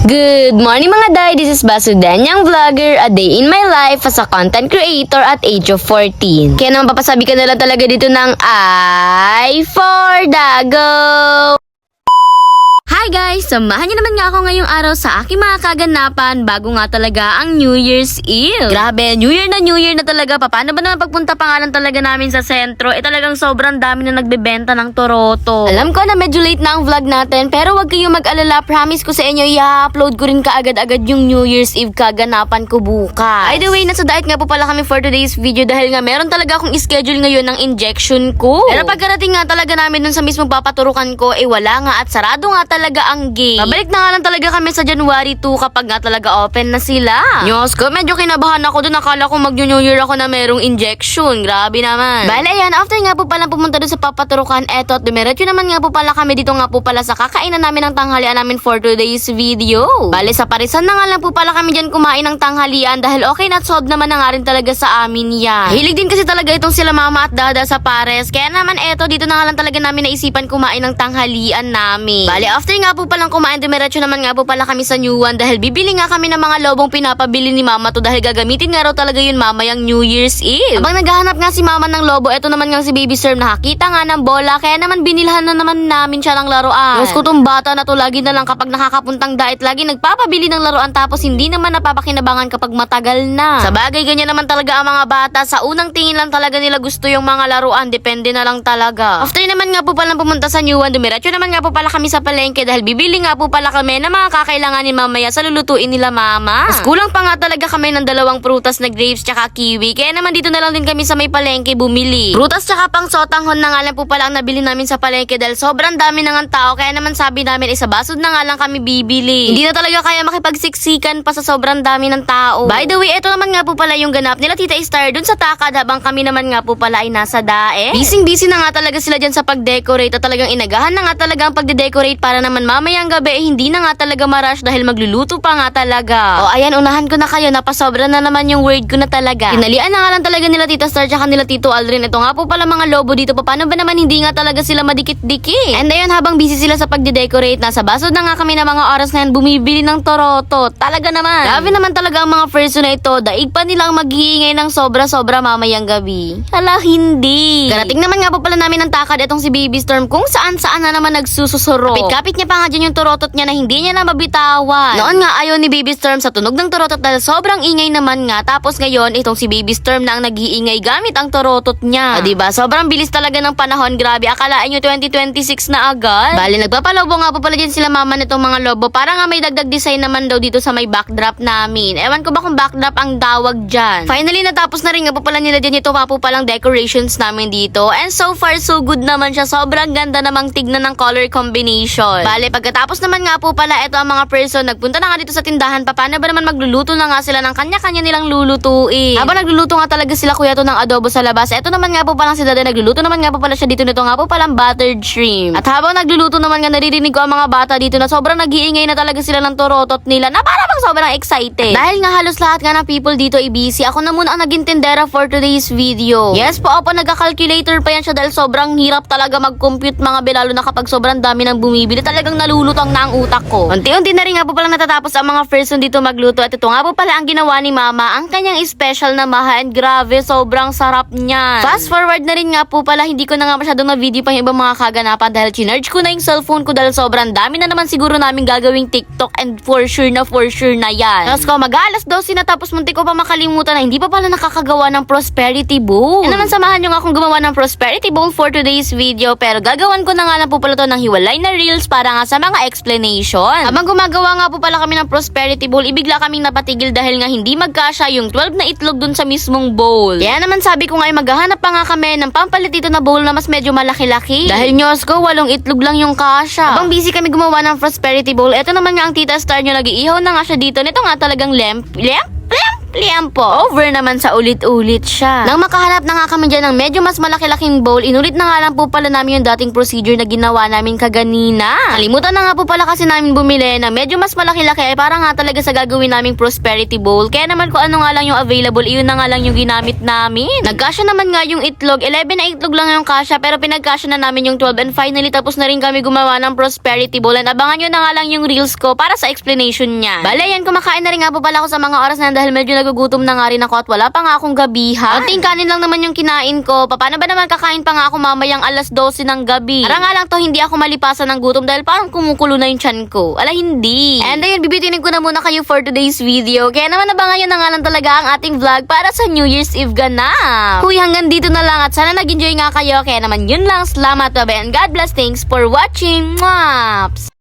Good morning mga day, this is Basudan, yung vlogger, a day in my life as a content creator at age of 14. Kaya naman papasabi ka na lang talaga dito ng I for Dago! Hi guys! Samahan niyo naman nga ako ngayong araw sa aking mga kaganapan bago nga talaga ang New Year's Eve. Grabe, New Year na talaga. Paano ba naman pagpunta pa nga lang talaga namin sa sentro? Talagang sobrang dami na nagbebenta ng toroto. Alam ko na medyo late na ang vlog natin pero wag kayong mag-alala. Promise ko sa inyo, i-upload ko rin kaagad-agad yung New Year's Eve kaganapan ko bukas. By the way, nasa diet nga po pala kami for today's video dahil nga meron talaga akong schedule ngayon ng injection ko. Pero pagkarating nga talaga namin dun sa mismong papaturukan ko, wala nga at sarado nga talaga ang gate. Babalik na nga lang talaga kami sa January 2 kapag nga talaga open na sila. Diyos ko, medyo kinabahan ako dun. Akala ko mag-New Year ako na merong injection. Grabe naman. Bale, ayan, after nga po palang pumunta dun sa papaturukan, eto at dumiretso naman nga po pala kami dito nga po pala sa kakainan namin ng tanghalian namin for today's video. Bale, sa Parisan na nga lang po pala kami dyan kumain ng tanghalian dahil okay na solve naman na nga rin talaga sa amin yan. Hilig din kasi talaga itong sila mama at dada sa Pares. Kaya naman eto, dito na nga lang talaga namin naisipan kumain ng tanghalian namin. Bale, after nga po palang kumain, dumiretso naman nga po pala kami sa New One dahil bibili nga kami ng mga lobong pinapabili ni mama to dahil gagamitin nga raw talaga yun mamayang New Year's Eve. Habang naghahanap nga si mama ng lobo, eto naman nga si Baby Sir nakakita nga ng bola kaya naman binilhan na naman namin siya ng laruan. Diyos ko, tong bata na to lagi na lang kapag nakakapuntang diet lagi nagpapabili ng laruan tapos hindi naman napapakinabangan kapag matagal na. Sa bagay, ganyan naman talaga ang mga bata. Sa unang tingin lang talaga nila gusto yung mga laruan, depende na lang talaga. After naman nga po palang pumunta sa New One, dumiretso naman nga po pala kami sa palengke dahil bibili nga po pala kami na mga kakailanganin mamaya sa lulutuin nila mama. Mas kulang pa nga talaga kami ng dalawang prutas na grapes tsaka kiwi. Kaya naman dito na lang din kami sa may palengke bumili. Prutas tsaka pang sotanghon na nga lang po pala ang nabili namin sa palengke dahil sobrang dami na nga tao. Kaya naman sabi namin isa basod na nga lang kami bibili. Hindi na talaga kaya makipagsiksikan pa sa sobrang dami ng tao. By the way, ito naman nga po pala yung ganap nila Tita Star dun sa Takad habang kami naman nga po pala ay nasa dae. Busy na nga talaga sila dyan sa pag-decorate at talagang inagahan na nga talaga ang pagde-decorate para naman mamayang gabi hindi na nga talaga ma-rush dahil magluluto pa nga talaga. O ayan, unahan ko na kayo, napasobra na naman yung word ko na talaga. Tinalian na nga lang talaga nila Tita Star tsaka nila Tito Aldrin. Ito nga po pala mga lobo dito, paano ba naman hindi nga talaga sila madikit-dikit? And ayun, habang busy sila sa pagde-decorate, nasa basod na nga kami na mga oras na yan bumibili ng toroto. Talaga naman. Grabe naman talaga ang mga person na ito, daig pa nilang mag-iingay ng sobra-sobra mamayang gabi. Hala, hindi. Garating naman nga po pala namin ng Takad itong si Baby Storm kung saan-saan na naman nagsususuro. Kapit-kapit niya pa nga dyan yung torotot niya na hindi niya na mabitawan. Noon nga ayaw ni Baby Storm sa tunog ng torotot dahil sobrang ingay naman nga. Tapos ngayon, itong si Baby Storm na ang nag-iingay gamit ang torotot niya. O diba? Sobrang bilis talaga ng panahon. Grabe, akalaan nyo 2026 na agad. Bale, nagpapalobo nga po pala dyan sila mama nitong mga lobo. Para nga may dagdag design naman daw dito sa may backdrop namin. Ewan ko ba kung backdrop ang tawag dyan. Finally, natapos na rin nga po pala nila dyan ito nga po palang decorations namin dito. And so far, so good naman siya. Sobrang ganda namang tignan ng color combination. Bale, pagkatapos naman nga po pala, ito ang mga person nagpunta na nga dito sa tindahan. Paano ba naman magluluto na nga sila ng kanya-kanya nilang lulutuin. Habang nagluluto nga talaga sila kuya to ng adobo sa labas. Ito naman nga po palang si Dada nagluluto naman nga po pala siya dito nito nga po palang buttered shrimp. At habang nagluluto naman nga naririnig ko ang mga bata dito na sobrang nag-iingay na talaga sila ng torotot nila na para bang sobrang excited. Dahil nga halos lahat nga ng people dito ay busy. Ako na muna ang naging tindera for today's video. Yes po, opo, nagka-calculator pa yan siya dahil sobrang hirap talaga mag-compute mga belalo na kapag sobrang dami ng bumibili. Talagang nalulutang na ang utak ko. Unti-unti na rin nga po pala natatapos ang mga person dito magluto at ito nga po pala ang ginawa ni mama, ang kanyang special na maha and grabe, sobrang sarap niyan. Fast forward na rin nga po pala, hindi ko na nga masyadong na-video pang ibang mga kaganapan dahil chinarge ko na yung cellphone ko dahil sobrang dami na naman siguro namin gagawing TikTok and for sure na yan. Tapos ko mag-alas 12 na tapos muntik ko pa makalimutan na hindi pa pala nakakagawa ng prosperity bowl. Yan naman samahan nyo nga akong gumawa ng prosperity bowl for today's video pero gagawan ko na nga na po pala to ng hiwalay na reels para nga sa mga explanation. Habang gumagawa nga po pala kami ng prosperity bowl, ibigla kaming napatigil dahil nga hindi magkasya yung 12 na itlog dun sa mismong bowl. Kaya naman sabi ko nga ay maghahanap pa nga kami ng pampalit dito na bowl na mas medyo malaki-laki. Dahil nyos ko, 8 itlog lang yung kasya. Habang busy kami gumawa ng prosperity bowl, eto naman nga ang Tita Star nyo, nag-iihaw na nga siya dito. Nito nga talagang lemp liampo. Over naman sa ulit-ulit siya. Nang makahanap na nga kami dyan ng medyo mas malaki-laking bowl, inulit na nga lang po pala namin yung dating procedure na ginawa namin kaganina. Kalimutan na nga po pala kasi namin bumili na medyo mas malaki-laki ay para nga talaga sa gagawin naming prosperity bowl. Kaya naman kung ano nga lang yung available, iyon na nga lang yung ginamit namin. Nagkasya naman nga yung itlog. 11 na itlog lang yung kasya pero pinagkasya na namin yung 12 and finally tapos na rin kami gumawa ng prosperity bowl. And abangan nyo na nga lang yung reels ko para sa explanation niya. Bale yan, kumakain na rin nga po pala ako sa mga oras na dahil medyo nagugutom na nga rin ako at wala pa nga akong gabihan. Konting kanin lang naman yung kinain ko. Paano ba naman kakain pa nga ako mamayang alas 12 ng gabi? Para nga lang to hindi ako malipasan ng gutom dahil parang kumukulo na yung tiyan ko. Ala hindi. And ayun, bibitinin ko na muna kayo for today's video. Kaya naman abangan nyo na nga lang talaga ang ating vlog para sa New Year's Eve ganap. Huy, hanggang dito na lang at sana nag-enjoy nga kayo. Kaya naman yun lang. Salamat, bye and God bless. Thanks for watching. Mwaps!